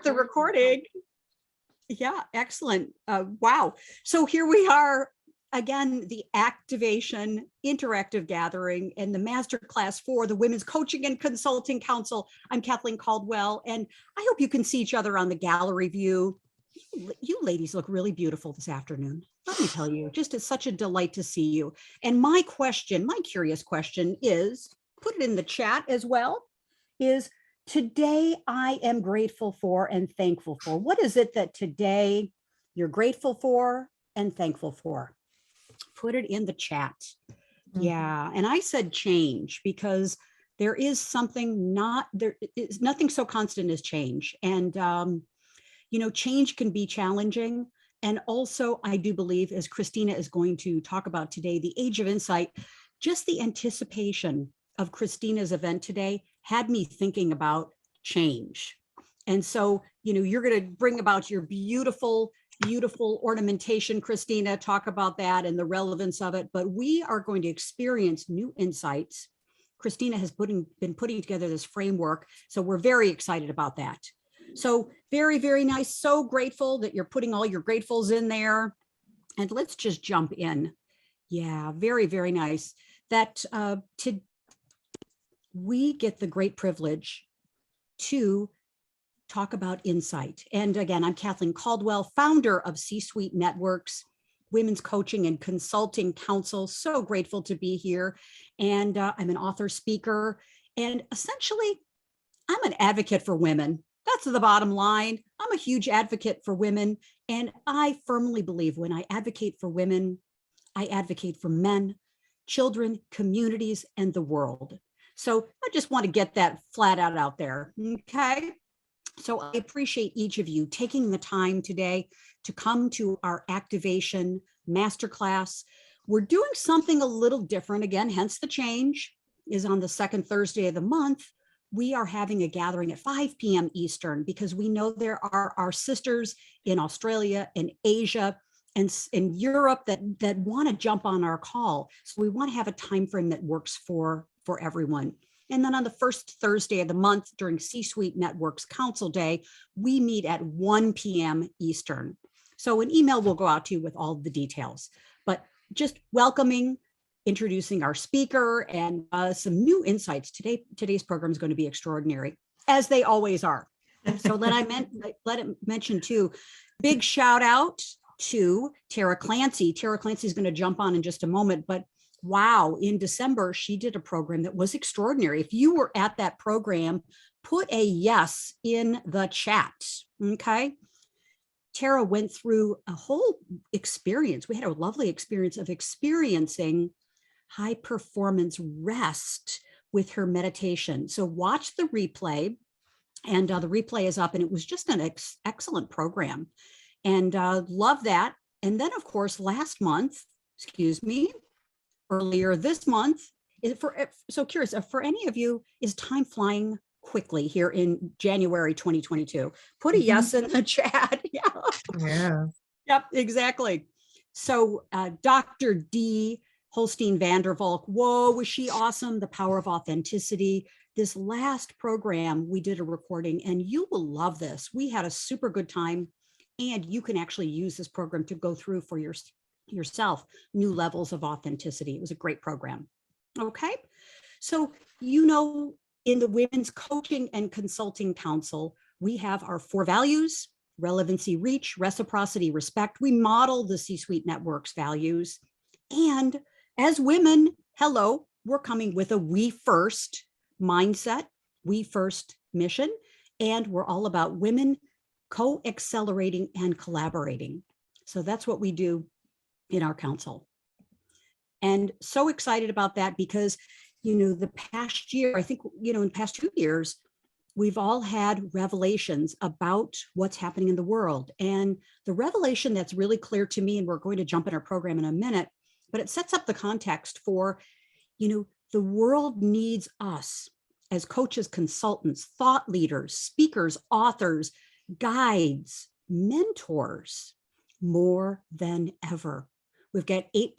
the recording. Yeah, excellent. Wow. So here we are again, the Activation Interactive Gathering and the Masterclass for the Women's Coaching and Consulting Council. I'm Kathleen Caldwell, and I hope you can see each other on the gallery view. You ladies look really beautiful this afternoon. Let me tell you, just it's such a delight to see you. And my question, my curious question is, put it in the chat as well, is today I am grateful for and thankful for. What is it that today you're grateful for and thankful for? Put it in the chat. Yeah, and I said change because there is something there is nothing so constant as change. And change can be challenging. And also, I do believe, as Cristina is going to talk about today, the Age of Insight, just the anticipation of Cristina's event today had me thinking about change. And so, you're going to bring about your beautiful ornamentation, Cristina, talk about that and the relevance of it. But we are going to experience new insights. Cristina has been putting together this framework. So we're very excited about that. So very, very nice. So grateful that you're putting all your gratefuls in there. And let's just jump in. Yeah, very, very nice. That we get the great privilege to talk about insight. And again, I'm Kathleen Caldwell, founder of C-Suite Networks, Women's Coaching and Consulting Council. So grateful to be here. And I'm an author, speaker, and essentially I'm an advocate for women. That's the bottom line. I'm a huge advocate for women. And I firmly believe when I advocate for women, I advocate for men, children, communities, and the world. So I just want to get that flat out there. Okay. So I appreciate each of you taking the time today to come to our Activation Masterclass. We're doing something a little different. Again, hence the change is on the second Thursday of the month. We are having a gathering at 5 p.m. Eastern because we know there are our sisters in Australia and Asia and in Europe that want to jump on our call. So we want to have a time frame that works for everyone. And then on the first Thursday of the month during C-Suite Networks Council Day, we meet at 1 p.m. Eastern. So an email will go out to you with all the details, but just welcoming, introducing our speaker and some new insights. Today's program is going to be extraordinary, as they always are. So let it mention too, big shout out to Tara Clancy. Tara Clancy is going to jump on in just a moment, but wow, in December, she did a program that was extraordinary. If you were at that program, put a yes in the chat, okay? Tara went through a whole experience. We had a lovely experience of experiencing high performance rest with her meditation. So watch the replay, and the replay is up, and it was just an excellent program. And love that. And then, of course, earlier this month, so curious, for any of you, is time flying quickly here in January 2022? Put a yes in the chat. Yeah. Yep, exactly. So Dr. D. Holstein Vandervalk, whoa, was she awesome? The Power of Authenticity. This last program, we did a recording, and you will love this. We had a super good time, and you can actually use this program to go through for yourself new levels of authenticity. It was a great program. Okay. So, in the Women's Coaching and Consulting Council, we have our 4 values: relevancy, reach, reciprocity, respect. We model the C-Suite Network's values. And as women, hello, we're coming with a we first mindset, we first mission, and we're all about women co-accelerating and collaborating. So that's what we do in our council. And so excited about that because, the past year, I think, in the past 2 years, we've all had revelations about what's happening in the world. And the revelation that's really clear to me, and we're going to jump in our program in a minute, but it sets up the context for, the world needs us as coaches, consultants, thought leaders, speakers, authors, guides, mentors, more than ever. We've got 8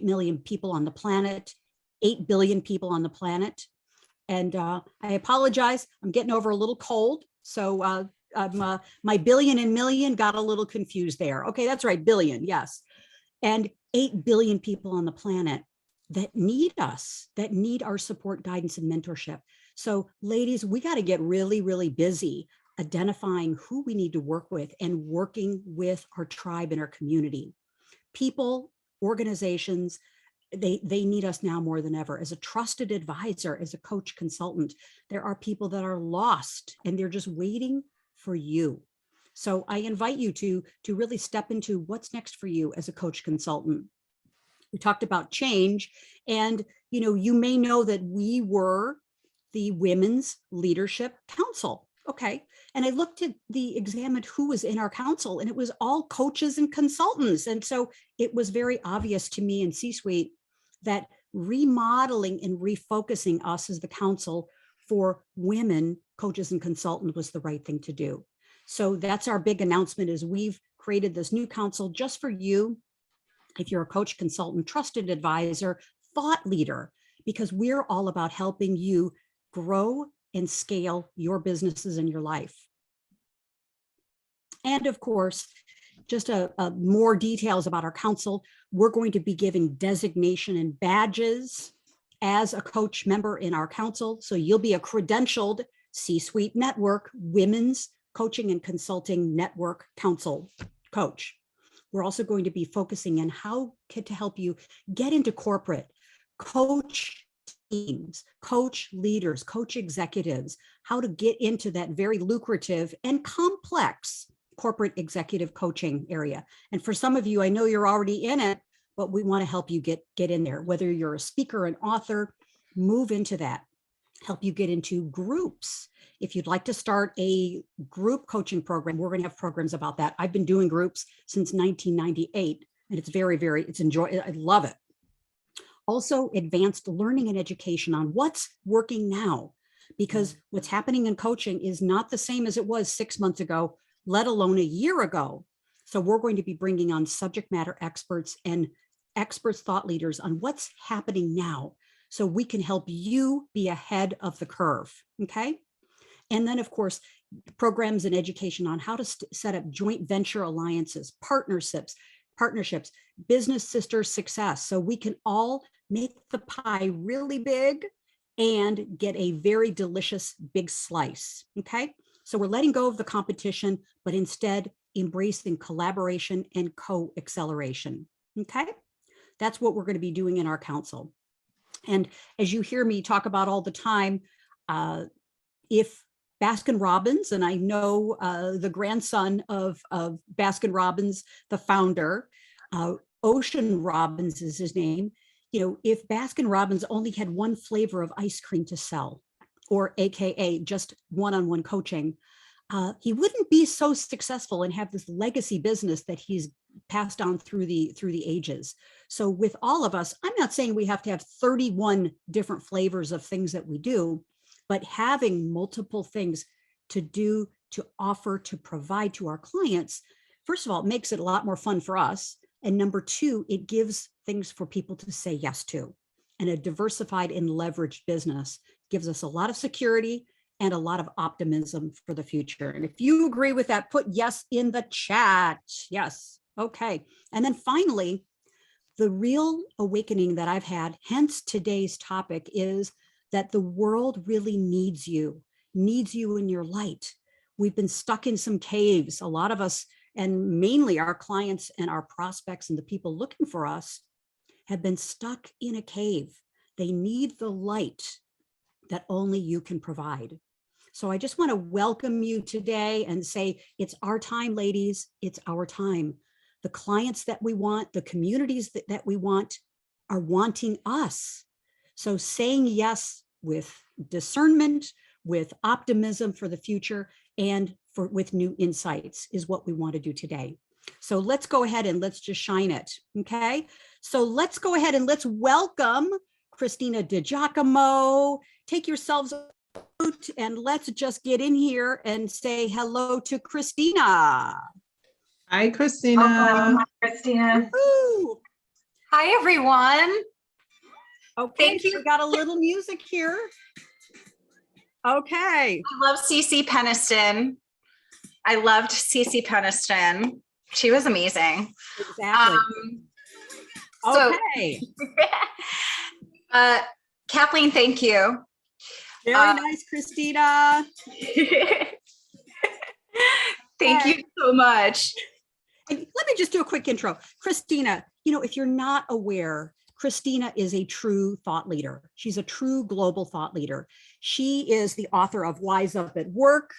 million people on the planet, 8 billion people on the planet. And I apologize, I'm getting over a little cold. So my billion and million got a little confused there. Okay, that's right, billion, yes. And 8 billion people on the planet that need us, that need our support, guidance, and mentorship. So ladies, we got to get really, really busy identifying who we need to work with and working with our tribe and our community. People, organizations, they need us now more than ever. As a trusted advisor, as a coach consultant, there are people that are lost and they're just waiting for you. So I invite you to really step into what's next for you as a coach consultant. We talked about change, and you may know that we were the Women's Leadership Council. Okay. And I looked at examined who was in our council, and it was all coaches and consultants. And so it was very obvious to me in C-suite that remodeling and refocusing us as the council for women coaches and consultants was the right thing to do. So that's our big announcement, is we've created this new council just for you. If you're a coach, consultant, trusted advisor, thought leader, because we're all about helping you grow and scale your businesses and your life. And of course, just more details about our council. We're going to be giving designation and badges as a coach member in our council. So you'll be a credentialed C-suite network, women's coaching and consulting network council coach. We're also going to be focusing on how to help you get into corporate, coach teams, coach leaders, coach executives, how to get into that very lucrative and complex corporate executive coaching area. And for some of you, I know you're already in it, but we want to help you get in there. Whether you're a speaker, an author, move into that, help you get into groups. If you'd like to start a group coaching program, we're going to have programs about that. I've been doing groups since 1998, and it's I love it. Also, advanced learning and education on what's working now, because what's happening in coaching is not the same as it was 6 months ago, let alone a year ago. So we're going to be bringing on subject matter experts and experts, thought leaders on what's happening now, so we can help you be ahead of the curve, okay? And then, of course, programs and education on how to set up joint venture alliances, partnerships, business sister success, so we can all make the pie really big and get a very delicious big slice, okay? So we're letting go of the competition, but instead embracing collaboration and co-acceleration, okay? That's what we're going to be doing in our council. And as you hear me talk about all the time, if Baskin-Robbins, and I know the grandson of Baskin-Robbins, the founder, Ocean Robbins is his name. If Baskin-Robbins only had one flavor of ice cream to sell, or AKA just one-on-one coaching, he wouldn't be so successful and have this legacy business that he's passed on through the ages. So with all of us, I'm not saying we have to have 31 different flavors of things that we do, but having multiple things to do, to offer, to provide to our clients, first of all, it makes it a lot more fun for us. And number two, it gives things for people to say yes to. And a diversified and leveraged business gives us a lot of security and a lot of optimism for the future. And if you agree with that, put yes in the chat. Yes. Okay. And then finally, the real awakening that I've had, hence today's topic, is that the world really needs you in your light. We've been stuck in some caves, a lot of us, and mainly our clients and our prospects and the people looking for us have been stuck in a cave. They need the light that only you can provide. So I just want to welcome you today and say, it's our time, ladies. It's our time. The clients that we want, the communities that we want are wanting us. So saying yes with discernment, with optimism for the future, and with new insights is what we want to do today. So let's go ahead and let's just shine it. Okay. So let's go ahead and let's welcome Cristina DiGiacomo. Take yourselves out and let's just get in here and say hello to Cristina. Hi, Cristina. Welcome, Cristina. Woo-hoo. Hi, everyone. Okay, Thank you. we got a little music here. Okay. I love Cece Peniston. I loved Cece Peniston. She was amazing. Exactly. So, Okay. Kathleen, thank you. Very nice, Cristina. Thank you so much. And let me just do a quick intro. Cristina, if you're not aware, Cristina is a true thought leader. She's a true global thought leader. She is the author of Wise Up at Work.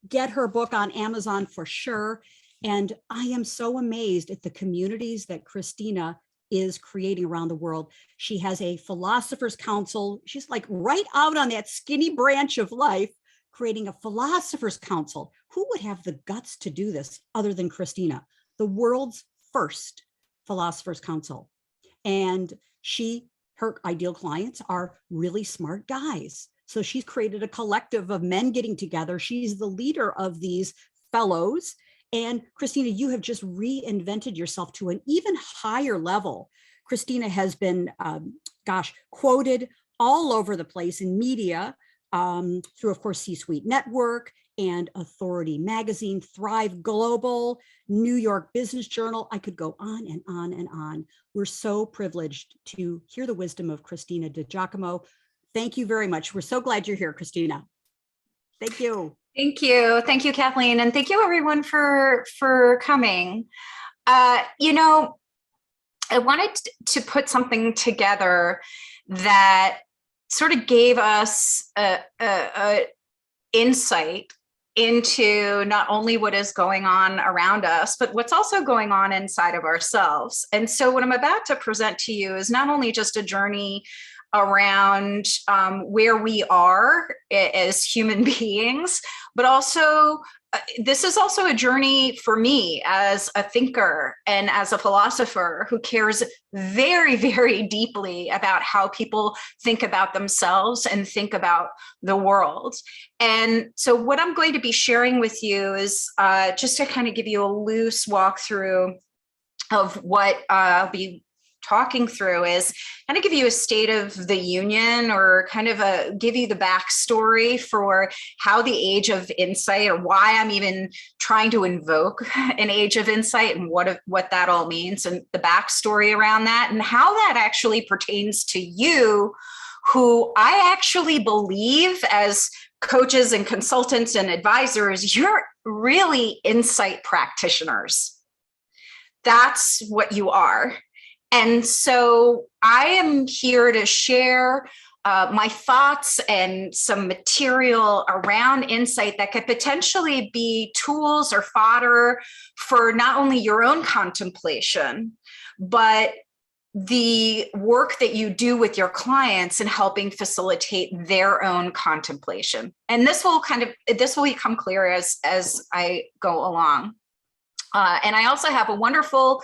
Get her book on Amazon for sure. And I am so amazed at the communities that Cristina is creating around the world. She has a Philosopher's Council. She's like right out on that skinny branch of life, creating a Philosopher's Council. Who would have the guts to do this other than Cristina? The world's first Philosopher's Council. And her ideal clients are really smart guys. So she's created a collective of men getting together. She's the leader of these fellows. And Cristina, you have just reinvented yourself to an even higher level. Cristina has been, quoted all over the place in media, through, of course, C-Suite Network and Authority Magazine, Thrive Global, New York Business Journal. I could go on and on and on. We're so privileged to hear the wisdom of Cristina DiGiacomo. Thank you very much. We're so glad you're here, Cristina. Thank you. Thank you. Thank you, Kathleen. And thank you everyone for coming. I wanted to put something together that sort of gave us a insight into not only what is going on around us, but what's also going on inside of ourselves. And so what I'm about to present to you is not only just a journey around where we are as human beings, but also this is also a journey for me as a thinker and as a philosopher who cares very, very deeply about how people think about themselves and think about the world. And so what I'm going to be sharing with you is just to kind of give you a loose walkthrough of what I'll be talking through is kind of give you a state of the union, or kind of give you the backstory for how the age of insight, or why I'm even trying to invoke an age of insight, and what that all means, and the backstory around that, and how that actually pertains to you, who I actually believe as coaches and consultants and advisors, you're really insight practitioners. That's what you are. And so I am here to share my thoughts and some material around insight that could potentially be tools or fodder for not only your own contemplation, but the work that you do with your clients in helping facilitate their own contemplation. And this will become clear as I go along. And I also have a wonderful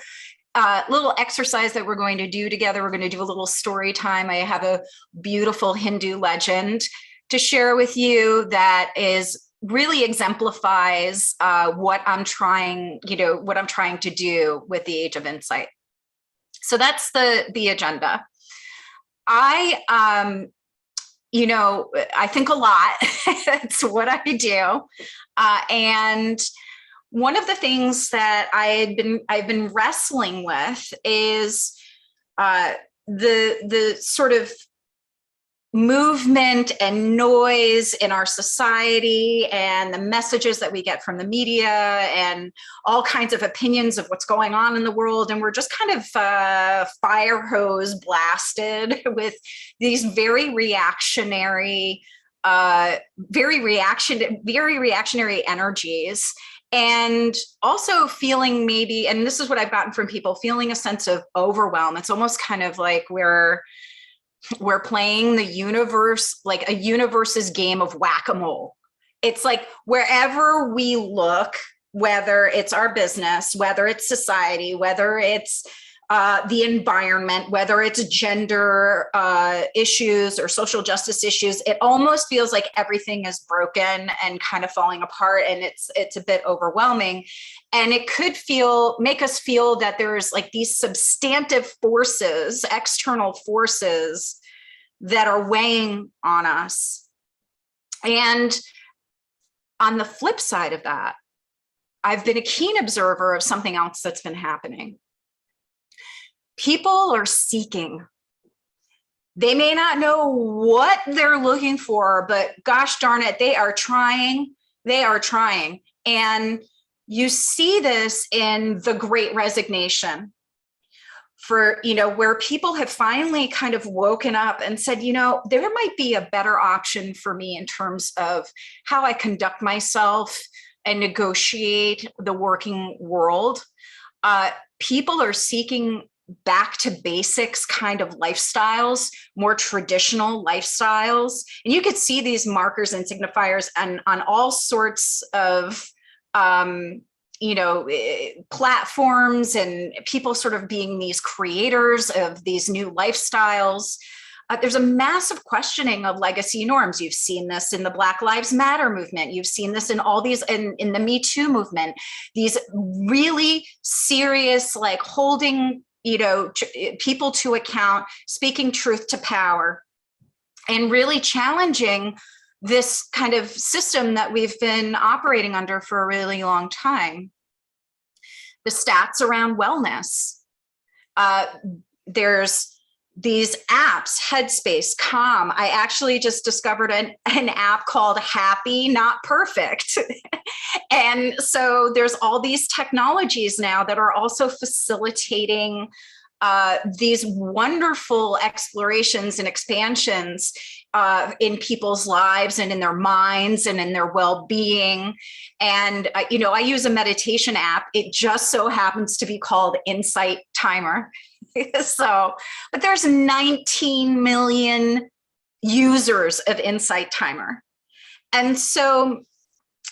little exercise that we're going to do together. We're going to do a little story time. I have a beautiful Hindu legend to share with you that really exemplifies what I'm trying to do with the Age of Insight. So that's the agenda. I think a lot. It's what I do, and one of the things that I've been wrestling with is the sort of movement and noise in our society, and the messages that we get from the media, and all kinds of opinions of what's going on in the world. And we're just kind of fire hose blasted with these very reactionary energies. And also feeling maybe, and this is what I've gotten from people, feeling a sense of overwhelm. It's almost kind of like we're playing the universe, like a universe's game of whack-a-mole. It's like wherever we look, whether it's our business, whether it's society, whether it's the environment, whether it's gender issues or social justice issues, it almost feels like everything is broken and kind of falling apart, and it's a bit overwhelming. And it could make us feel that there's like these substantive forces, external forces that are weighing on us. And on the flip side of that, I've been a keen observer of something else that's been happening. People are seeking. They may not know what they're looking for, but gosh darn it, they are trying. They are trying. And you see this in the Great Resignation, for, where people have finally kind of woken up and said, there might be a better option for me in terms of how I conduct myself and negotiate the working world. People are seeking back to basics kind of lifestyles, more traditional lifestyles. And you could see these markers and signifiers on all sorts of platforms, and people sort of being these creators of these new lifestyles. There's a massive questioning of legacy norms. You've seen this in the Black Lives Matter movement. You've seen this in all these, in the Me Too movement, these really serious, like holding, people to account, speaking truth to power, and really challenging this kind of system that we've been operating under for a really long time. The stats around wellness. There's these apps, Headspace, Calm. I actually just discovered an app called Happy, Not Perfect. And so there's all these technologies now that are also facilitating these wonderful explorations and expansions in people's lives and in their minds and in their well-being. And, I use a meditation app. It just so happens to be called Insight Timer. But there's 19 million users of Insight Timer. And so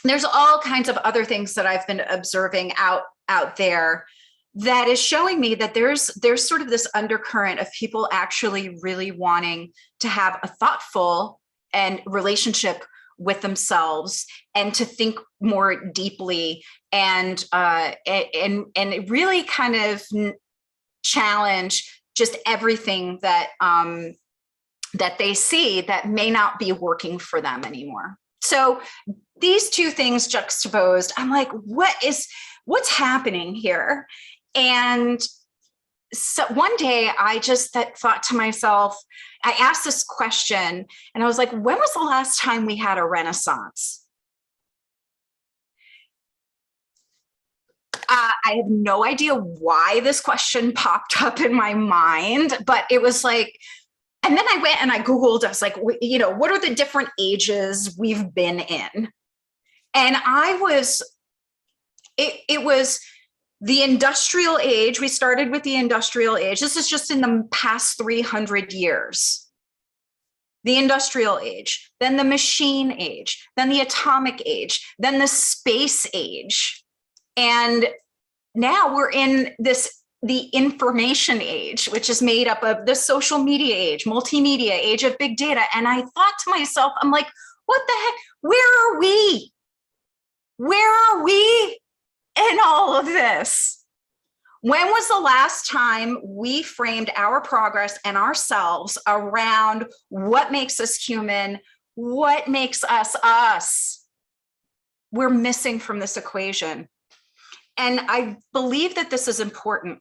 there's all kinds of other things that I've been observing out there that is showing me that there's sort of this undercurrent of people actually really wanting to have a thoughtful and relationship with themselves and to think more deeply and really kind of challenge just everything that that they see that may not be working for them anymore. So these two things juxtaposed, I'm like, what's happening here? And so one day I just thought to myself, I asked this question and I was like, when was the last time we had a Renaissance? I have no idea why this question popped up in my mind, but it was like, and then I went and I Googled, I was like, what are the different ages we've been in? And it was the industrial age. We started with the industrial age. This is just in the past 300 years. The industrial age, then the machine age, then the atomic age, then the space age. And now we're in the information age, which is made up of the social media age, multimedia age of big data. And I thought to myself, I'm like, what the heck? Where are we? Where are we in all of this? When was the last time we framed our progress and ourselves around what makes us human? What makes us us? We're missing from this equation. And I believe that this is important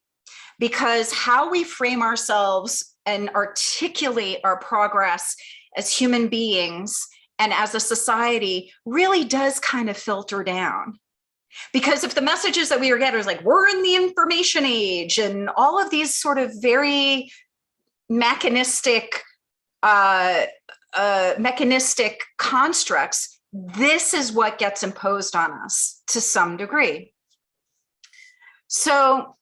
because how we frame ourselves and articulate our progress as human beings and as a society really does kind of filter down. Because if the messages that we are getting is like, we're in the information age and all of these sort of very mechanistic constructs, this is what gets imposed on us to some degree. So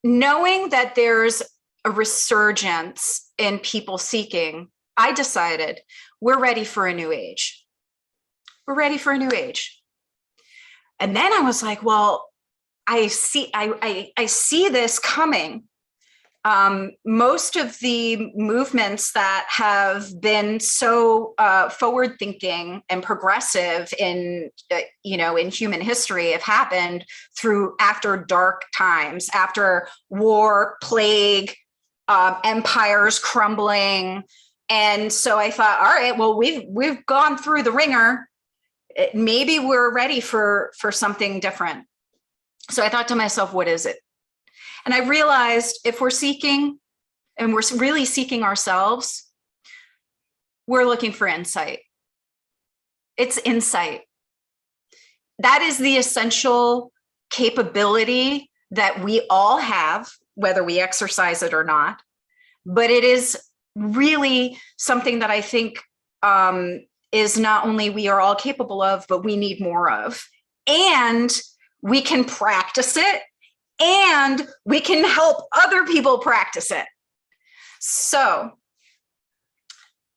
knowing that there's a resurgence in people seeking, I decided we're ready for a new age. We're ready for a new age. And then I was like, well, I see this coming. Most of the movements that have been so forward-thinking and progressive in human history have happened after dark times, after war, plague, empires crumbling, And so I thought, all right, well, we've gone through the ringer. Maybe we're ready for something different. So I thought to myself, what is it? And I realized if we're seeking, and we're really seeking ourselves, we're looking for insight. It's insight. That is the essential capability that we all have, whether we exercise it or not. But it is really something that I think is not only we are all capable of, but we need more of. And we can practice it, and we can help other people practice it. So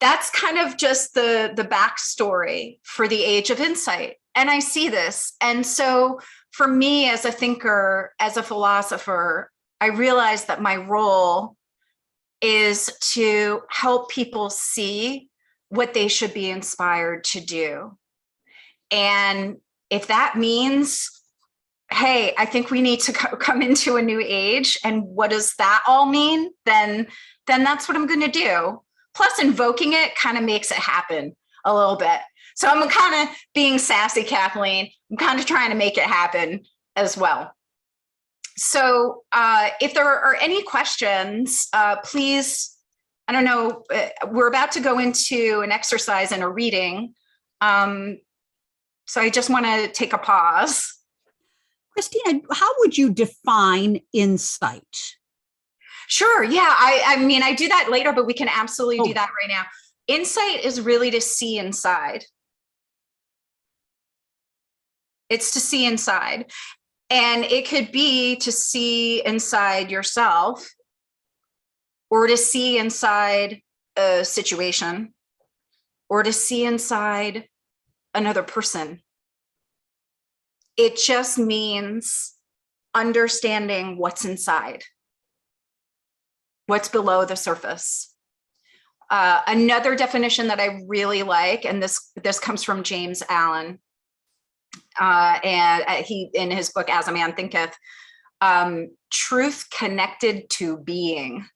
that's kind of just the backstory for the Age of Insight. And I see this. And so for me as a thinker, as a philosopher, I realize that my role is to help people see what they should be inspired to do. And if that means, hey, I think we need to come into a new age, and what does that all mean? Then that's what I'm going to do. Plus, invoking it kind of makes it happen a little bit. So I'm kind of being sassy, Kathleen. I'm kind of trying to make it happen as well. So if there are any questions, please, I don't know, we're about to go into an exercise and a reading. So I just want to take a pause. Cristina, how would you define insight? Sure. Yeah. I mean, I do that later, but we can absolutely do that right now. Insight is really to see inside. It's to see inside. And it could be to see inside yourself, or to see inside a situation, or to see inside another person. It just means understanding what's inside, what's below the surface. Another definition that I really like, and this comes from James Allen, and he, in his book As a Man Thinketh, truth connected to being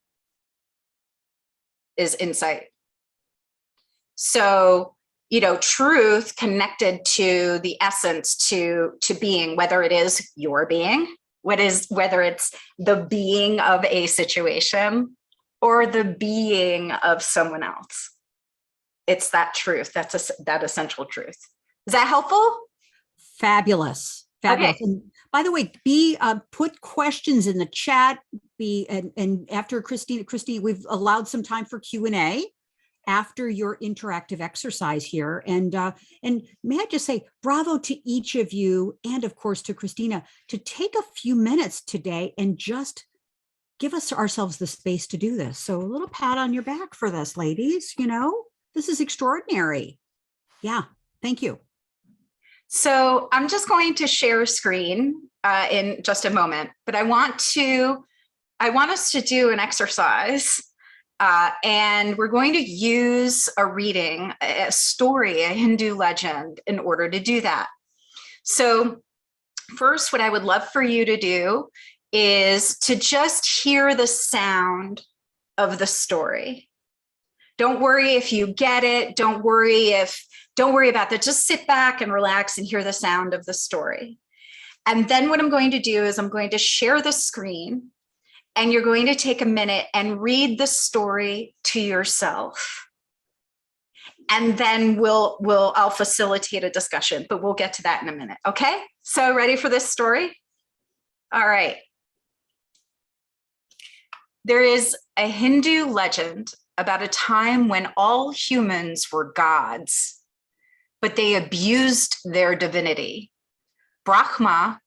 is insight. So, you know, truth connected to the essence, to being, whether it is your being, whether it's the being of a situation or the being of someone else. It's that truth. That's that essential truth. Is that helpful? Fabulous. Fabulous. Okay. And by the way, put questions in the chat. And after Christy, we've allowed some time for Q&A after your interactive exercise here. And may I just say bravo to each of you, and of course to Cristina, to take a few minutes today and just give us ourselves the space to do this. So a little pat on your back for this, ladies. You know, this is extraordinary. Yeah, thank you. So I'm just going to share a screen in just a moment, but I want us to do an exercise, and we're going to use a reading, a story, a Hindu legend in order to do that. So first, what I would love for you to do is to just hear the sound of the story. Don't worry if you get it. Don't worry about that. Just sit back and relax and hear the sound of the story. And then what I'm going to do is I'm going to share the screen, and you're going to take a minute and read the story to yourself. And then I'll facilitate a discussion, but we'll get to that in a minute. Okay? So ready for this story? All right. There is a Hindu legend about a time when all humans were gods, but they abused their divinity. Brahma,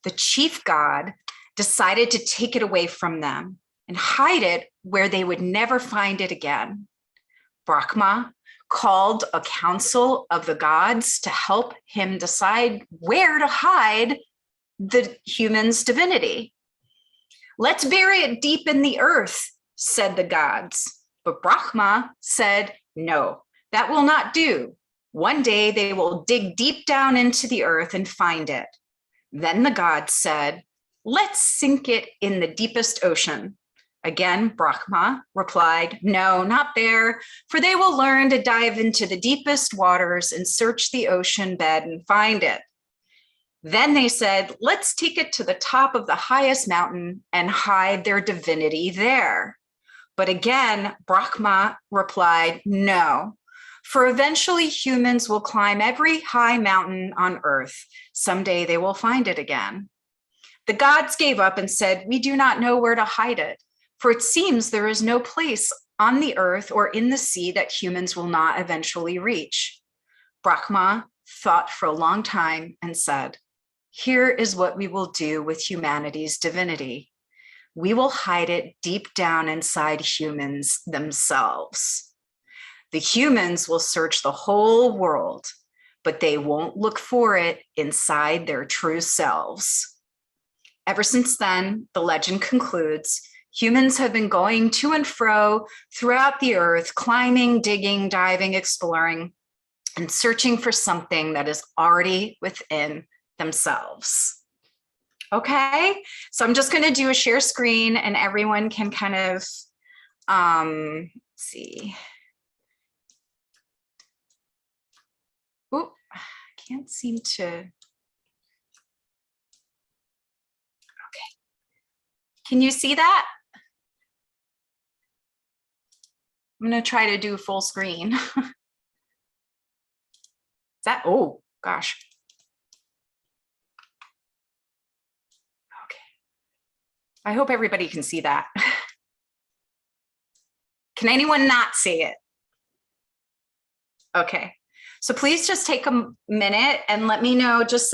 the chief god, decided to take it away from them and hide it where they would never find it again. Brahma called a council of the gods to help him decide where to hide the human's divinity. Let's bury it deep in the earth, said the gods. But Brahma said, no, that will not do. One day they will dig deep down into the earth and find it. Then the gods said, let's sink it in the deepest ocean. Again, Brahma replied, no, not there, for they will learn to dive into the deepest waters and search the ocean bed and find it. Then they said, let's take it to the top of the highest mountain and hide their divinity there. But again, Brahma replied, no, for eventually humans will climb every high mountain on earth. Someday they will find it again. The gods gave up and said, we do not know where to hide it, for it seems there is no place on the earth or in the sea that humans will not eventually reach. Brahma thought for a long time and said, here is what we will do with humanity's divinity. We will hide it deep down inside humans themselves. The humans will search the whole world, but they won't look for it inside their true selves. Ever since then, the legend concludes, humans have been going to and fro throughout the earth, climbing, digging, diving, exploring, and searching for something that is already within themselves. Okay, so I'm just going to do a share screen and everyone can kind of see. Oh, I can't seem to. Okay. Can you see that? I'm going to try to do full screen. Is that, oh gosh. I hope everybody can see that. Can anyone not see it? Okay, so please just take a minute and let me know, just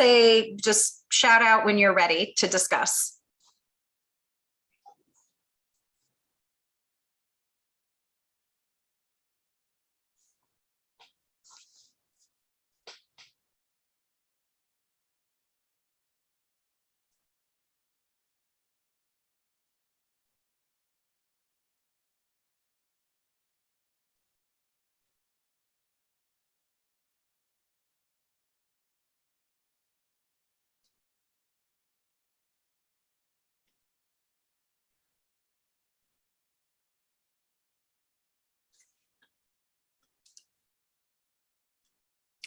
shout out when you're ready to discuss.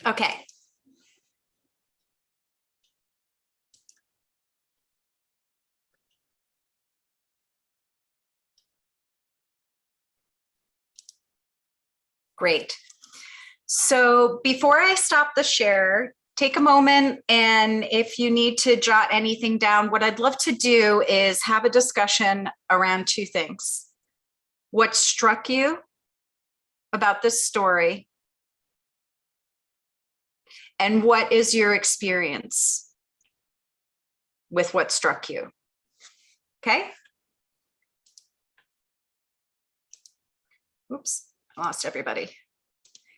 Okay. Great. So before I stop the share, take a moment, and if you need to jot anything down, what I'd love to do is have a discussion around two things. What struck you about this story? And what is your experience with what struck you? Okay. Oops, I lost everybody.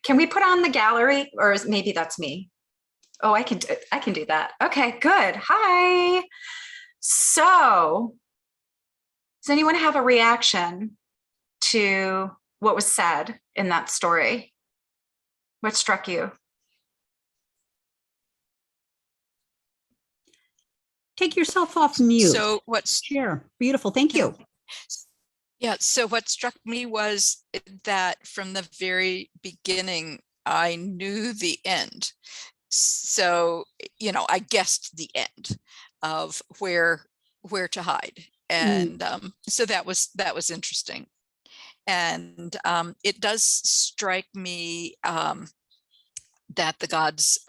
Can we put on the gallery, or maybe that's me? Oh, I can do that. Okay, good. Hi. So, does anyone have a reaction to what was said in that story? What struck you? Take yourself off mute. So what's Share. Beautiful. Thank you. Yeah, so what struck me was that from the very beginning, I knew the end. So, you know, I guessed the end of where to hide. And so that was interesting. And it does strike me that the gods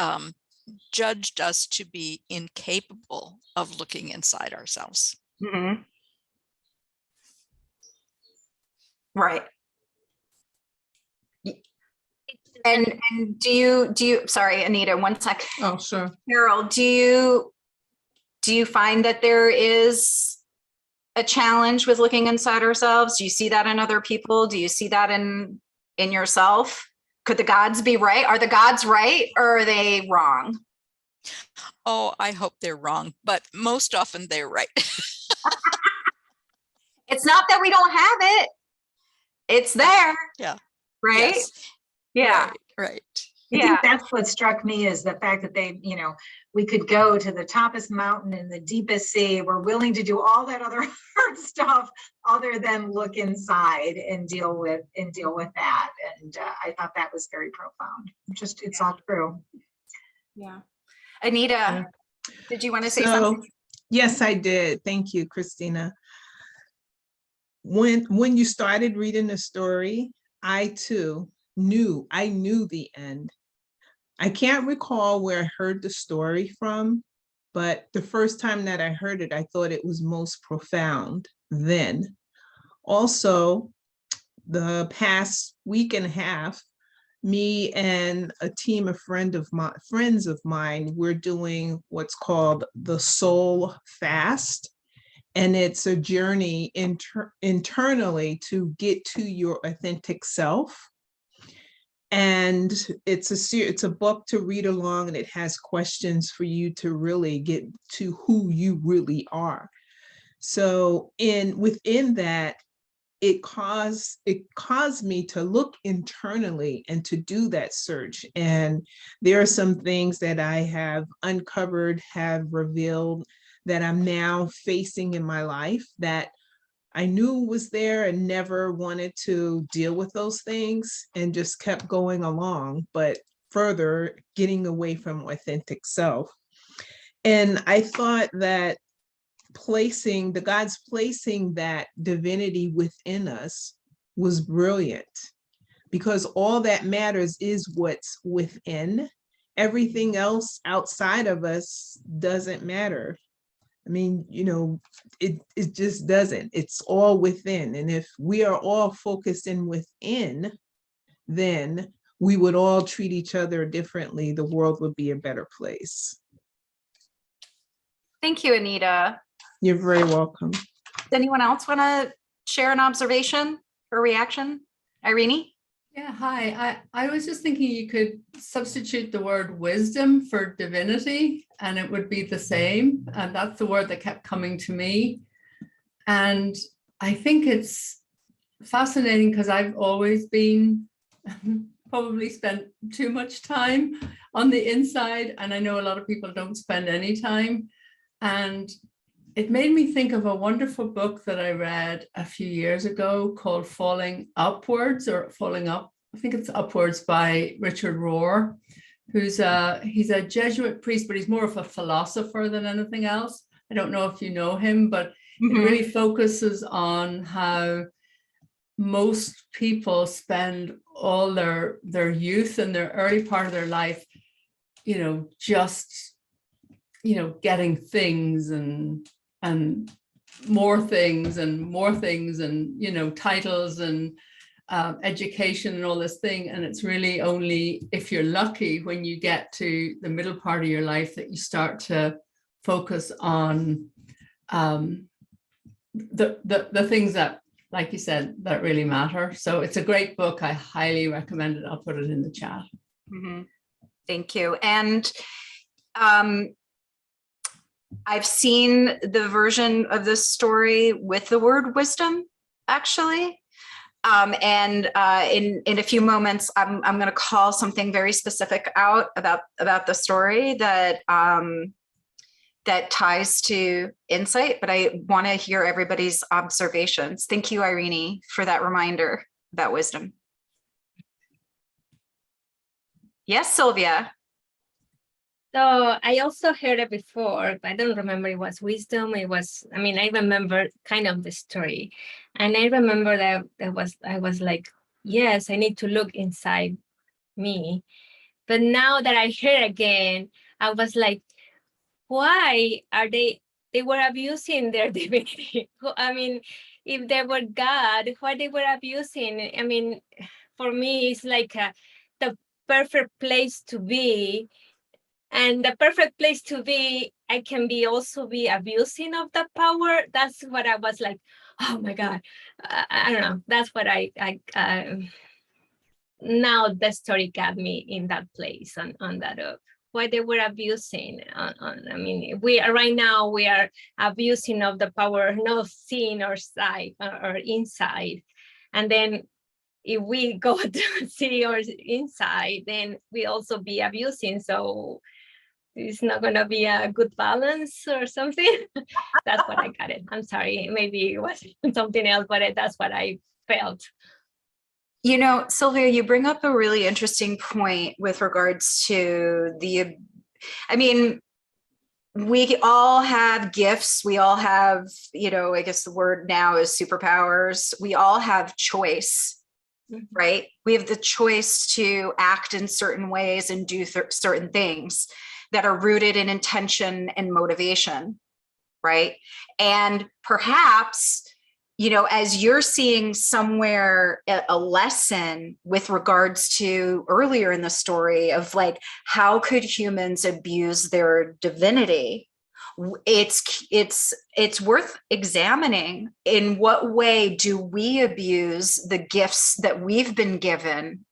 judged us to be incapable of looking inside ourselves. Mm-hmm. Right. And do you, sorry, Anita, 1 second. Oh, sure. Carol, do you find that there is a challenge with looking inside ourselves? Do you see that in other people? Do you see that in yourself? Could the gods be right? Are the gods right, or are they wrong? Oh, I hope they're wrong, but most often they're right. It's not that we don't have it. It's there. Yeah. Right? Yes. Yeah. Right. I Yeah. think that's what struck me, is the fact that they, we could go to the toppest mountain in the deepest sea. We're willing to do all that other hard stuff other than look inside and deal with that. And I thought that was very profound. It's all true. Yeah. Anita, did you want to say So, something? yes, I did. Thank you, Christina. When you started reading the story, I too knew the end. I can't recall where I heard the story from, but the first time that I heard it, I thought it was most profound then. Also, the past week and a half, me and a team of friends of mine, we're doing what's called the Soul Fast. And it's a journey internally to get to your authentic self. And it's a book to read along, and it has questions for you to really get to who you really are. So within that, it caused me to look internally and to do that search. And there are some things that I have uncovered, have revealed, that I'm now facing in my life that I knew was there and never wanted to deal with those things, and just kept going along, but further getting away from authentic self. And I thought that God's placing that divinity within us was brilliant, because all that matters is what's within. Everything else outside of us doesn't matter. I mean, it just doesn't. It's all within. And if we are all focused in within, then we would all treat each other differently. The world would be a better place. Thank you, Anita. You're very welcome. Does anyone else want to share an observation or reaction? Irene? Yeah, hi. I was just thinking you could substitute the word wisdom for divinity and it would be the same. And that's the word that kept coming to me. And I think it's fascinating because I've always been probably spent too much time on the inside. And I know a lot of people don't spend any time. And it made me think of a wonderful book that I read a few years ago called Falling Upwards, or Falling Up, I think it's Upwards, by Richard Rohr, he's a Jesuit priest, but he's more of a philosopher than anything else. I don't know if you know him, but it really focuses on how most people spend all their youth and their early part of their life, just, getting things and more things and titles and education and all this thing. And it's really only if you're lucky when you get to the middle part of your life that you start to focus on the things that, like you said, that really matter. So it's a great book. I highly recommend it. I'll put it in the chat. Thank you. And I've seen the version of this story with the word wisdom, actually. In a few moments, I'm going to call something very specific out about the story that that ties to insight, but I want to hear everybody's observations. Thank you, Irene, for that reminder about wisdom. Yes, Sylvia. So I also heard it before, but I don't remember it was wisdom. I remember kind of the story. And I remember that I was like, yes, I need to look inside me. But now that I hear again, I was like, why are they were abusing their divinity? I mean, if they were God, why they were abusing? I mean, for me, it's like the perfect place to be. And the perfect place to be, I can also be abusing of the power. That's what I was like, oh my God. I don't know. That's what now the story got me in that place on that why they were abusing. Right now we are abusing of the power, not seeing our side or inside. And then if we go to see or inside, then we also be abusing. So it's not going to be a good balance or something. That's what I got it. I'm sorry. Maybe it was something else, but that's what I felt. You know, Sylvia, you bring up a really interesting point with regards to I mean, we all have gifts. We all have, you know, I guess the word now is superpowers. We all have choice, right? We have the choice to act in certain ways and do certain things that are rooted in intention and motivation, right? And perhaps, you know, as you're seeing somewhere a lesson with regards to earlier in the story of like, how could humans abuse their divinity? It's worth examining. In what way do we abuse the gifts that we've been given?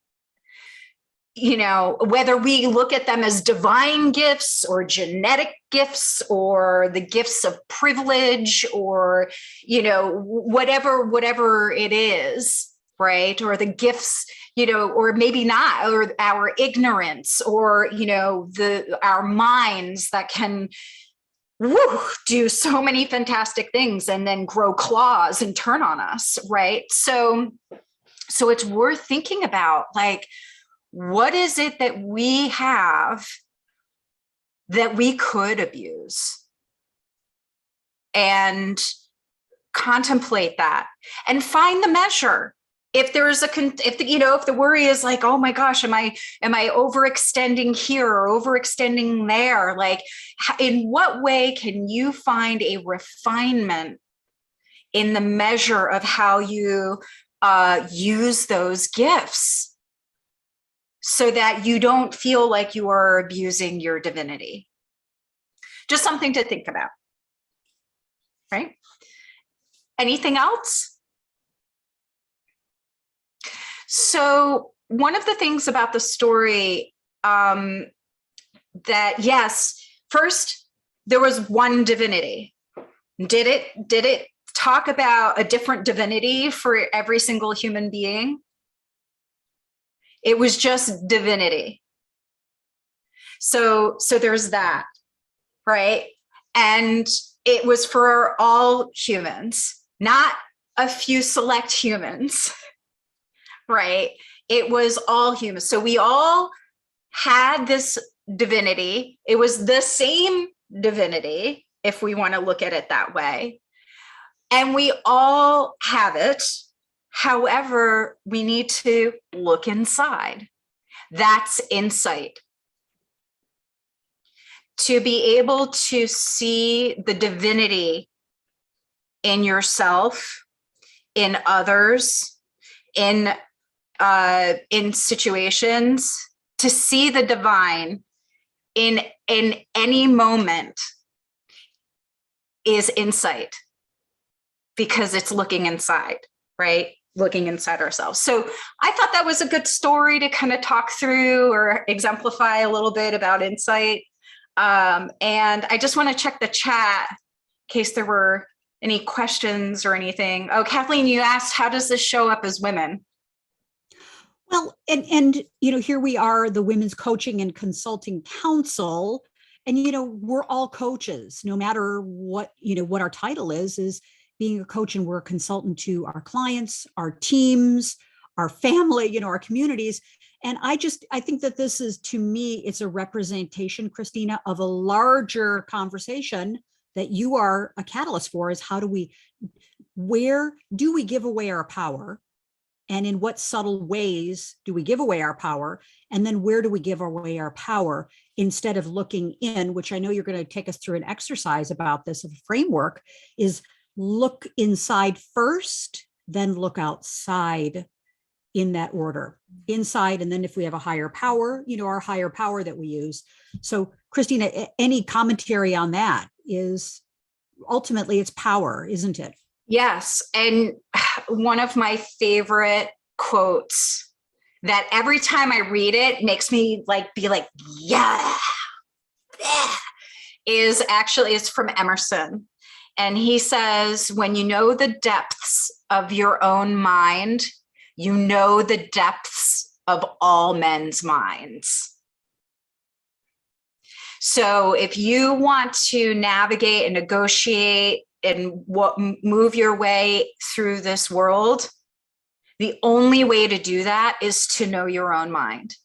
You know, whether we look at them as divine gifts or genetic gifts or the gifts of privilege or, you know, whatever it is, right? Or the gifts, you know, or maybe not, or our ignorance or, you know, our minds that can do so many fantastic things and then grow claws and turn on us, right? So it's worth thinking about, like, what is it that we have that we could abuse? And contemplate that and find the measure. If there's if the worry is like, oh my gosh, am I overextending here or overextending there? Like, in what way can you find a refinement in the measure of how you use those gifts, so that you don't feel like you are abusing your divinity? Just something to think about, right? Anything else? So one of the things about the story that, yes, first, there was one divinity. Did it talk about a different divinity for every single human being? It was just divinity. So there's that, right? And it was for all humans, not a few select humans, right? It was all humans. So we all had this divinity. It was the same divinity, if we want to look at it that way. And we all have it. However, we need to look inside. That's insight. To be able to see the divinity in yourself, in others, in situations, to see the divine in any moment is insight, because it's looking inside, right? Looking inside ourselves. So I thought that was a good story to kind of talk through or exemplify a little bit about insight. And I just want to check the chat in case there were any questions or anything. Oh, Kathleen, you asked, how does this show up as women? Well, and you know, here we are, the Women's Coaching and Consulting Council, and you know, we're all coaches, no matter what, you know, what our title is being a coach, and we're a consultant to our clients, our teams, our family, you know, our communities. And I think that this is, to me, it's a representation, Cristina, of a larger conversation that you are a catalyst for, is where do we give away our power? And in what subtle ways do we give away our power? And then where do we give away our power, instead of looking in, which I know you're going to take us through an exercise about this, of a framework, is look inside first, then look outside, in that order. Inside, and then if we have a higher power, you know, our higher power that we use. So Cristina, any commentary on that? Is ultimately it's power, isn't it? Yes. And one of my favorite quotes that every time I read it makes me be like, yeah, is from Emerson. And he says, when you know the depths of your own mind, You know the depths of all men's minds. So if you want to navigate and negotiate and move your way through this world, the only way to do that is to know your own mind.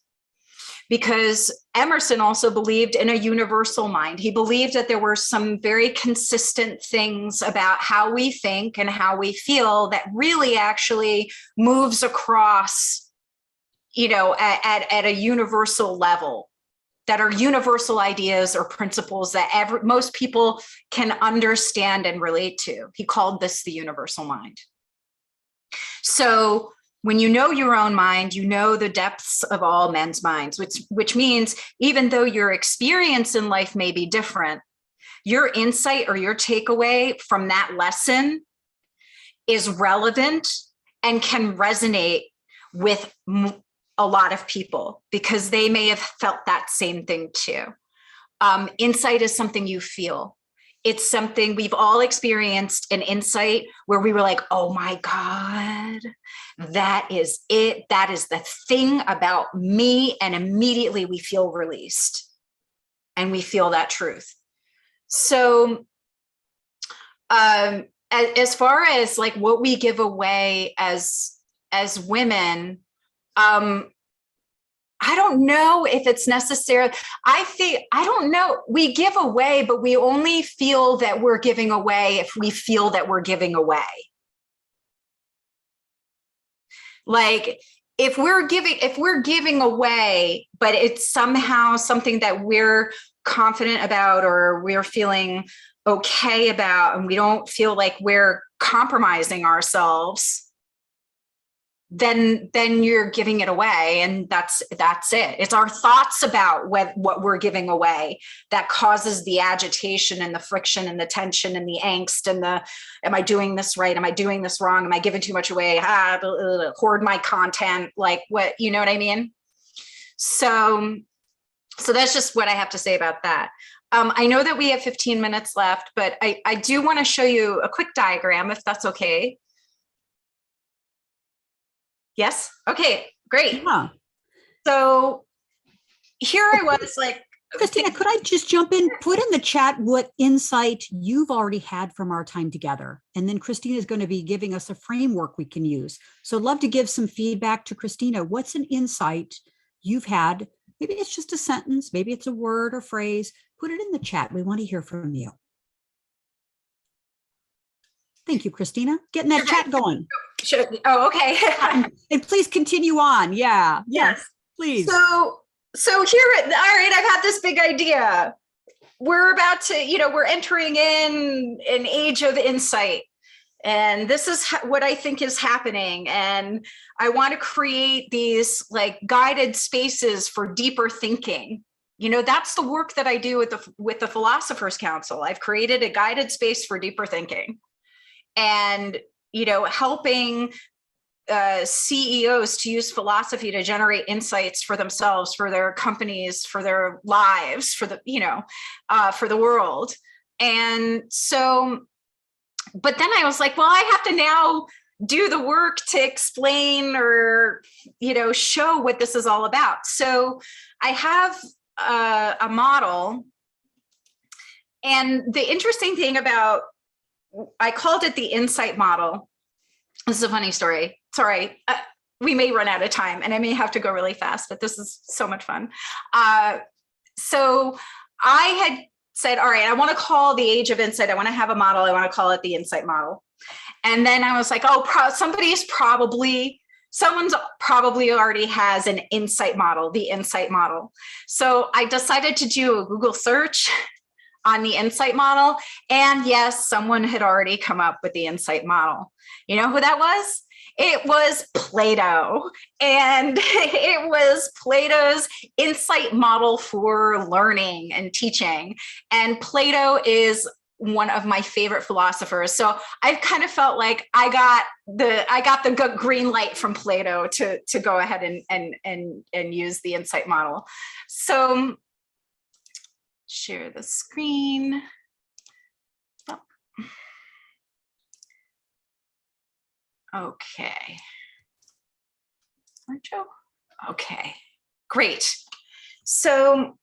Because Emerson also believed in a universal mind. He believed that there were some very consistent things about how we think and how we feel that really actually moves across, you know, at a universal level, that are universal ideas or principles that most people can understand and relate to. He called this the universal mind. So when you know your own mind, you know the depths of all men's minds, which means even though your experience in life may be different, your insight or your takeaway from that lesson is relevant and can resonate with a lot of people because they may have felt that same thing too. Insight is something you feel. It's something we've all experienced, an insight where we were like, oh my God, that is it. That is the thing about me. And immediately we feel released and we feel that truth. So as far as like what we give away as women, I don't know if it's necessary. I don't know. We give away, but we only feel that we're giving away if we feel that we're giving away. Like if we're giving away, but it's somehow something that we're confident about or we're feeling okay about, and we don't feel like we're compromising ourselves, then you're giving it away, and that's it. It's our thoughts about what we're giving away that causes the agitation and the friction and the tension and the angst and the, am I doing this right? Am I doing this wrong? Am I giving too much away? Hoard my content, like what, you know what I mean? So that's just what I have to say about that. I know that we have 15 minutes left, but I do want to show you a quick diagram, if that's okay. Yes. Okay, great. Yeah. So here I was like, Cristina, could I just jump in? Put in the chat what insight you've already had from our time together. And then Cristina is going to be giving us a framework we can use. So I'd love to give some feedback to Cristina. What's an insight you've had? Maybe it's just a sentence, maybe it's a word or phrase. Put it in the chat. We want to hear from you. Thank you, Cristina. Getting that chat going. Sure. Oh, okay. And please continue on. Yeah. Yes. Please. So here, all right, I've had this big idea. We're about to, we're entering in an age of insight. And this is what I think is happening. And I want to create these like guided spaces for deeper thinking. That's the work that I do with the Philosopher's Council. I've created a guided space for deeper thinking. And, helping CEOs to use philosophy to generate insights for themselves, for their companies, for their lives, for the world. And so, but then I was like, well, I have to now do the work to explain or, show what this is all about. So I have a model. And the interesting thing about, I called it the insight model. This is a funny story. Sorry, we may run out of time and I may have to go really fast, but this is so much fun. So I had said, all right, I want to call the age of insight. I want to have a model. I want to call it the insight model. And then I was like, oh, someone's probably already has an insight model, the insight model. So I decided to do a Google search on the insight model. And yes, someone had already come up with the insight model. You know who that was? It was Plato. And it was Plato's insight model for learning and teaching. And Plato is one of my favorite philosophers. So I kind of felt like I got the green light from Plato to go ahead and use the insight model. So share the screen. Oh. Okay. slideshow? Okay, great. So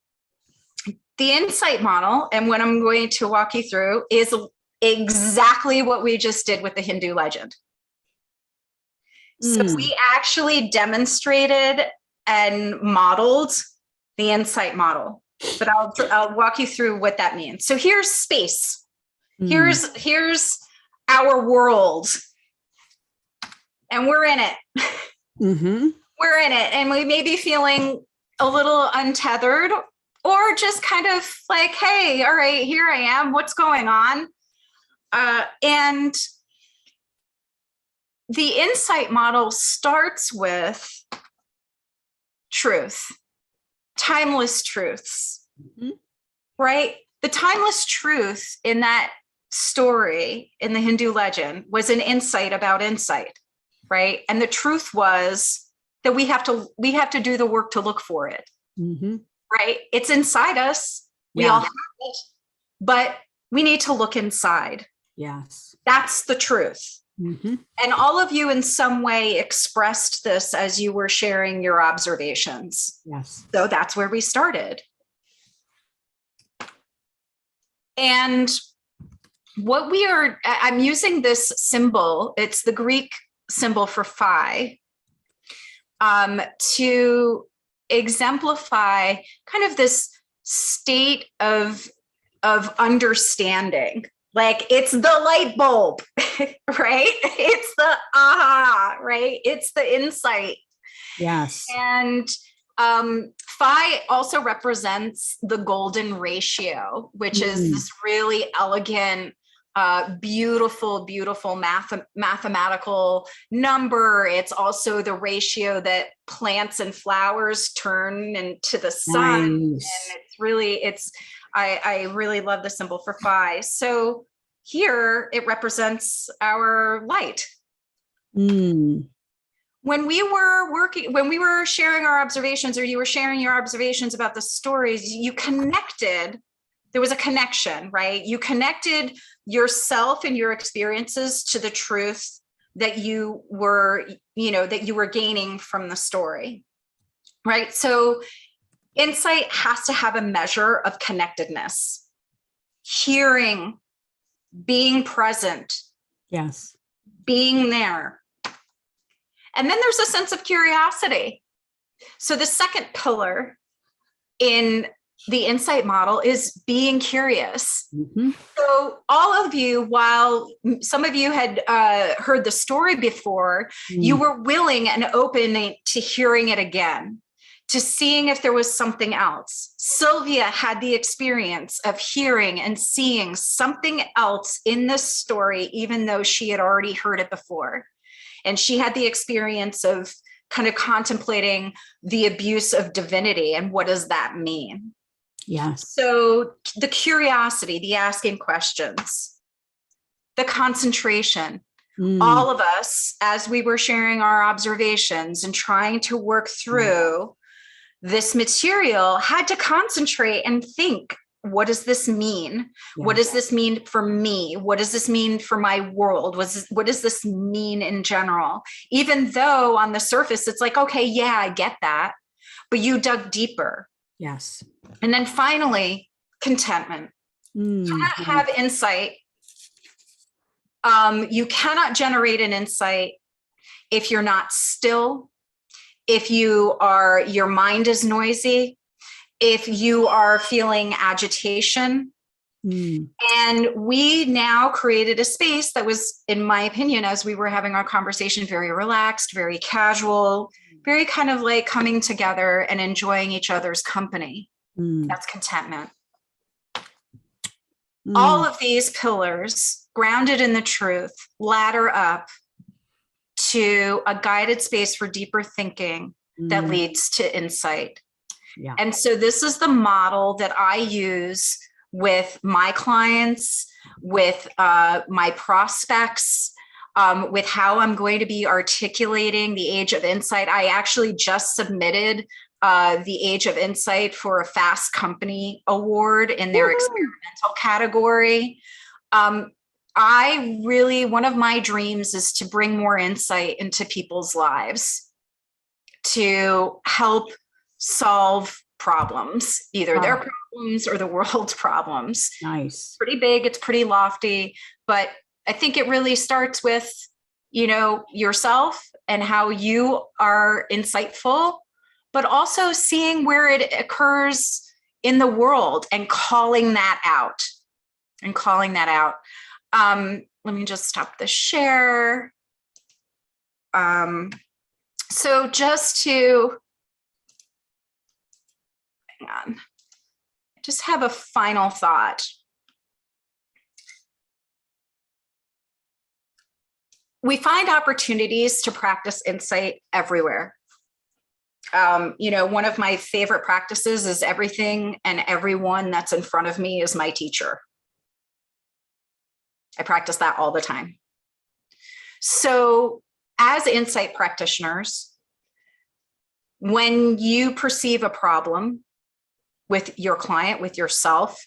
the insight model, and what I'm going to walk you through, is exactly what we just did with the Hindu legend. So we actually demonstrated and modeled the insight model, but I'll walk you through what that means. So here's space. Here's our world, and we're in it. We're in it, and we may be feeling a little untethered, or just kind of like, hey, all right, here I am. What's going on? And the insight model starts with truth, timeless truths, right? The timeless truth in that story in the Hindu legend was an insight about insight, right? And the truth was that we have to do the work to look for it, right? It's inside us. We all have it, but we need to look inside. Yes. That's the truth. And all of you in some way expressed this as you were sharing your observations. Yes. So that's where we started. And what I'm using this symbol, it's the Greek symbol for phi, to exemplify kind of this state of understanding. Like, it's the light bulb, right? It's the aha, right? It's the insight. Yes. And phi also represents the golden ratio, which is this really elegant, beautiful mathematical number. It's also the ratio that plants and flowers turn into the sun. And I really love the symbol for phi. So here it represents our light. When we were sharing our observations, or you were sharing your observations about the stories, there was a connection, right? You connected yourself and your experiences to the truth that you were gaining from the story, right? So insight has to have a measure of connectedness, hearing, being present, yes, being there. And then there's a sense of curiosity. So the second pillar in the insight model is being curious. So all of you, while some of you had heard the story before, you were willing and open to hearing it again, to seeing if there was something else. Sylvia had the experience of hearing and seeing something else in this story, even though she had already heard it before. And she had the experience of kind of contemplating the abuse of divinity and what does that mean? yes, So the curiosity, the asking questions, the concentration, all of us, as we were sharing our observations and trying to work through this material, had to concentrate and think, what does this mean? What does this mean for me? What does this mean for my world? What does this mean in general? Even though on the surface, it's like, okay, yeah, I get that. But you dug deeper. yes. And then finally, contentment. You cannot have insight. You cannot generate an insight if you're not still, if your mind is noisy, if you are feeling agitation. And we now created a space that was, in my opinion, as we were having our conversation, very relaxed, very casual, very kind of like coming together and enjoying each other's company. That's contentment. All of these pillars, grounded in the truth, ladder up to a guided space for deeper thinking that leads to insight. Yeah. And so this is the model that I use with my clients, with my prospects, with how I'm going to be articulating the Age of Insight. I actually just submitted the Age of Insight for a Fast Company award in their experimental category. One of my dreams is to bring more insight into people's lives. to help solve problems, either their Wow. problems or the world's problems. Nice. Pretty big, it's pretty lofty, but I think it really starts with, you know, yourself and how you are insightful, but also seeing where it occurs in the world and calling that out let me just stop the share. So just to, hang on, just have a final thought. We find opportunities to practice insight everywhere. You know, one of my favorite practices is everything and everyone that's in front of me is my teacher. I practice that all the time. So as insight practitioners, when you perceive a problem with your client, with yourself,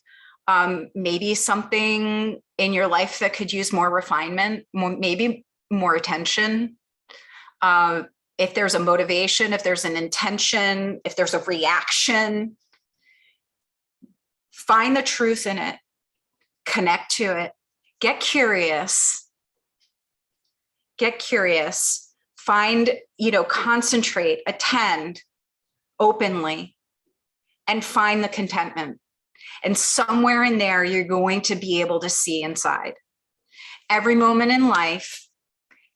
maybe something in your life that could use more refinement, maybe more attention, if there's a motivation, if there's an intention, if there's a reaction, find the truth in it, connect to it, get curious, find, you know, concentrate, attend openly, and find the contentment. And somewhere in there, you're going to be able to see inside. Every moment in life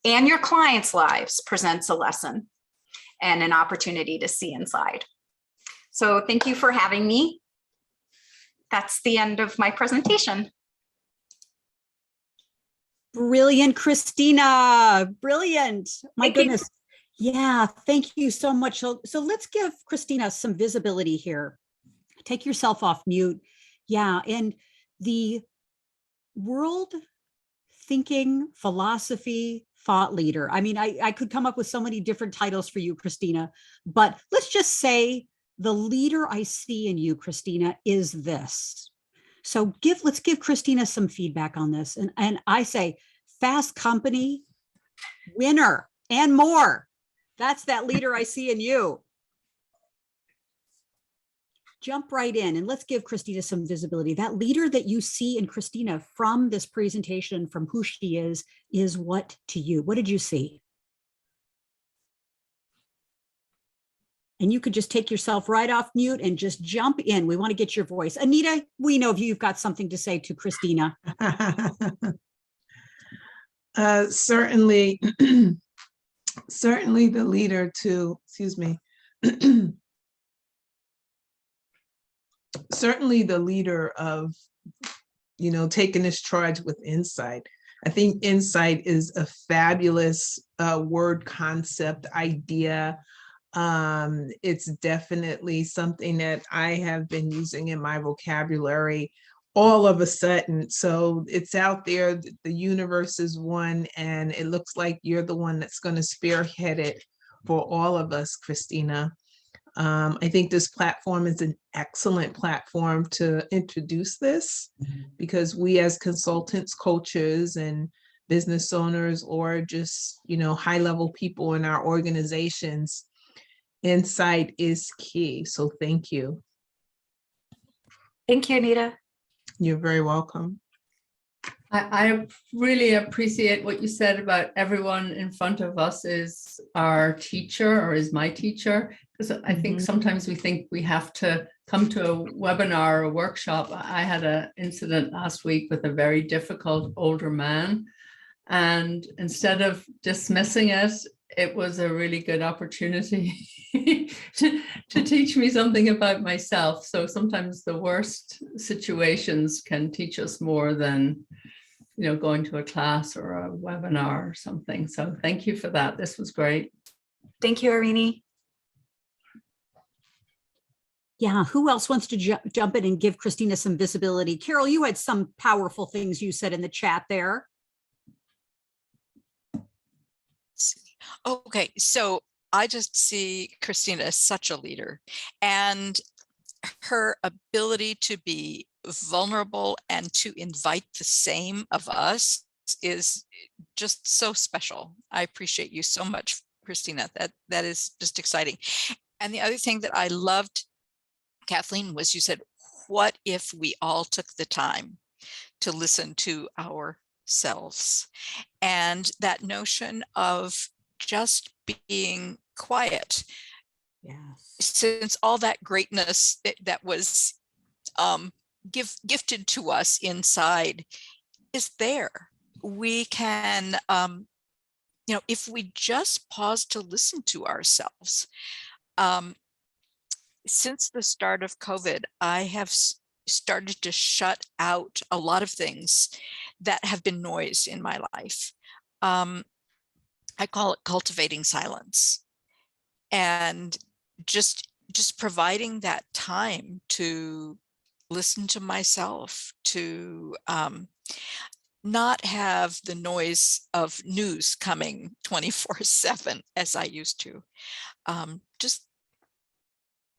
and your clients' lives presents a lesson and an opportunity to see inside. So thank you for having me. That's the end of my presentation. Brilliant, Cristina. Brilliant. My Thank you. goodness. Yeah, thank you so much. So let's give Cristina some visibility here. Take yourself off mute. Yeah, and the world thinking philosophy thought leader. I mean, I could come up with so many different titles for you, Cristina, but let's just say the leader I see in you, Cristina, is this. So let's give Cristina some feedback on this. And I say, Fast Company, winner, and more. That's that leader I see in you. Jump right in and let's give Cristina some visibility. That leader that you see in Cristina from this presentation, from who she is what to you? What did you see? And you could just take yourself right off mute and just jump in. We want to get your voice. Anita, we know you've got something to say to Cristina. Certainly, certainly the leader to, excuse me, certainly the leader of, you know, taking this charge with insight. I think insight is a fabulous word, concept, idea. It's definitely something that I have been using in my vocabulary all of a sudden. So it's out there, the universe is one, and it looks like you're the one that's going to spearhead it for all of us, Cristina. I think this platform is an excellent platform to introduce this, because we as consultants, coaches, and business owners, or just, you know, high-level people in our organizations, insight is key. So thank you. Thank you, Anita. You're very welcome. I really appreciate what you said about everyone in front of us is our teacher or is my teacher, because I think sometimes we think we have to come to a webinar or a workshop. I had an incident last week with a very difficult older man, and instead of dismissing it, it was a really good opportunity to teach me something about myself. So sometimes the worst situations can teach us more than, you know, going to a class or a webinar or something. So thank you for that. This was great. Thank you, Irini. Yeah, who else wants to jump in and give Cristina some visibility? Carol, you had some powerful things you said in the chat there. Okay, so I just see Cristina as such a leader, and her ability to be vulnerable and to invite the same of us is just so special. I appreciate you so much Christina. That is just exciting. And the other thing that I loved, Kathleen, was you said, what if we all took the time to listen to ourselves? And that notion of just being quiet. Yes. Since all that greatness that was gifted to us inside is there, we can, if we just pause to listen to ourselves. Since the start of COVID, I have started to shut out a lot of things that have been noise in my life. I call it cultivating silence, and just providing that time to listen to myself, to not have the noise of news coming 24/7 as I used to, just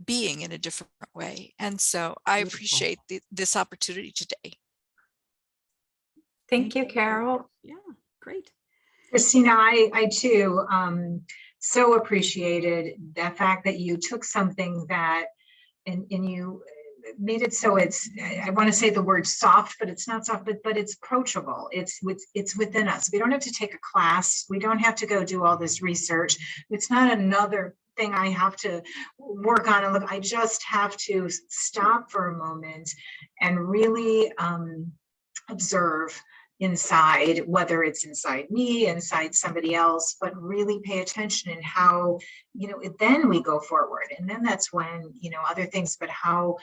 being in a different way. And so I Beautiful. appreciate this opportunity today. Thank you, Carol. Yeah, great. Christina, I too so appreciated the fact that you took something that and you made it so it's, I want to say the word soft, but it's not soft, but it's approachable. It's within us. We don't have to take a class. We don't have to go do all this research. It's not another thing I have to work on and look. I just have to stop for a moment and really observe inside, whether it's inside me, inside somebody else, but really pay attention in how, then we go forward. And then that's when, other things, but how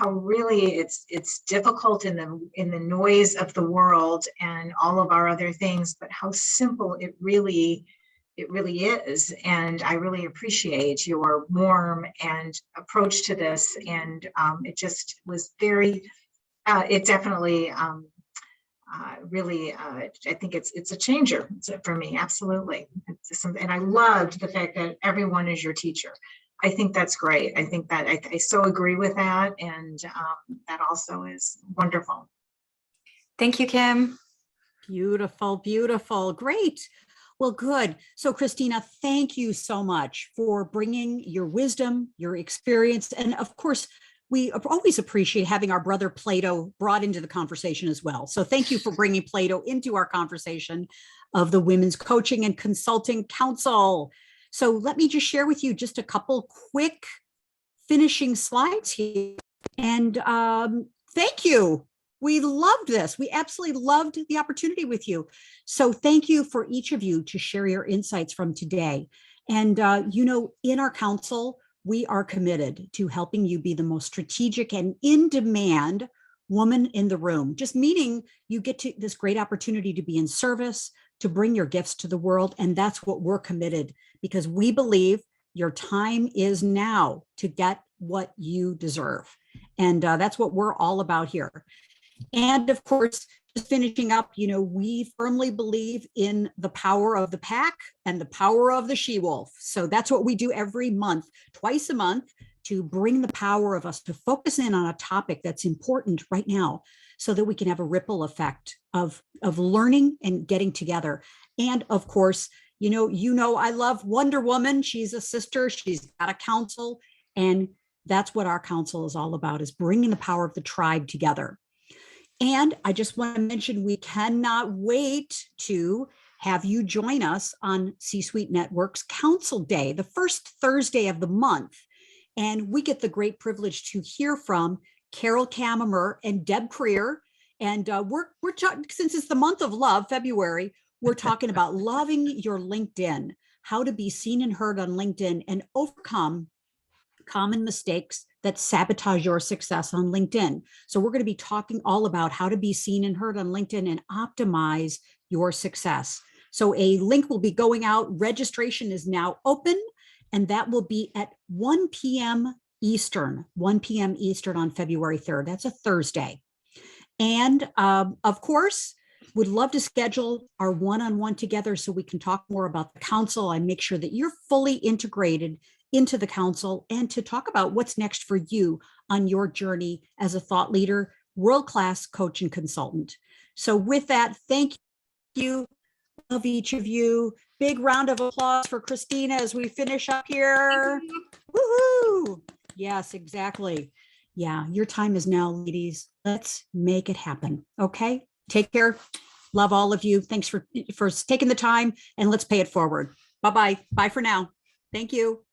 really it's difficult in the noise of the world and all of our other things, but how simple it really is. And I really appreciate your warm and approach to this. And it just was very, it definitely, really, I think it's a changer for me. Absolutely. And I loved the fact that everyone is your teacher. I think that's great. I think that I so agree with that. And that also is wonderful. Thank you, Kim. Beautiful, beautiful. Great. Well, good. So Christina, thank you so much for bringing your wisdom, your experience, and of course, we always appreciate having our brother Plato brought into the conversation as well. So thank you for bringing Plato into our conversation of the Women's Coaching and Consulting Council. So let me just share with you just a couple quick finishing slides here. And thank you. We loved this. We absolutely loved the opportunity with you. So thank you for each of you to share your insights from today. And, in our council, we are committed to helping you be the most strategic and in-demand woman in the room. Just meaning you get to this great opportunity to be in service, to bring your gifts to the world. And that's what we're committed, because we believe your time is now to get what you deserve. And that's what we're all about here. And of course, just finishing up, we firmly believe in the power of the pack and the power of the she-wolf. So that's what we do every month, twice a month, to bring the power of us to focus in on a topic that's important right now, so that we can have a ripple effect of learning and getting together. And of course, I love Wonder Woman. She's a sister. She's got a council. And that's what our council is all about, is bringing the power of the tribe together. And I just want to mention, we cannot wait to have you join us on C-Suite Network's Council Day, the first Thursday of the month. And we get the great privilege to hear from Carol Kammerer and Deb Creer. And we're talking, since it's the month of love, February, we're talking about loving your LinkedIn, how to be seen and heard on LinkedIn and overcome common mistakes that sabotage your success on LinkedIn. So we're going to be talking all about how to be seen and heard on LinkedIn and optimize your success. So a link will be going out. Registration is now open, and that will be at 1 p.m. Eastern, 1 p.m. Eastern on February 3rd. That's a Thursday. And of course, would love to schedule our one-on-one together so we can talk more about the council and make sure that you're fully integrated into the council, and to talk about what's next for you on your journey as a thought leader, world-class coach and consultant. So with that, thank you. Love each of you. Big round of applause for Cristina as we finish up here. Woohoo! Yes, exactly. Yeah, your time is now, ladies. Let's make it happen. Okay, take care. Love all of you. Thanks for taking the time, and let's pay it forward. Bye-bye. Bye for now. Thank you.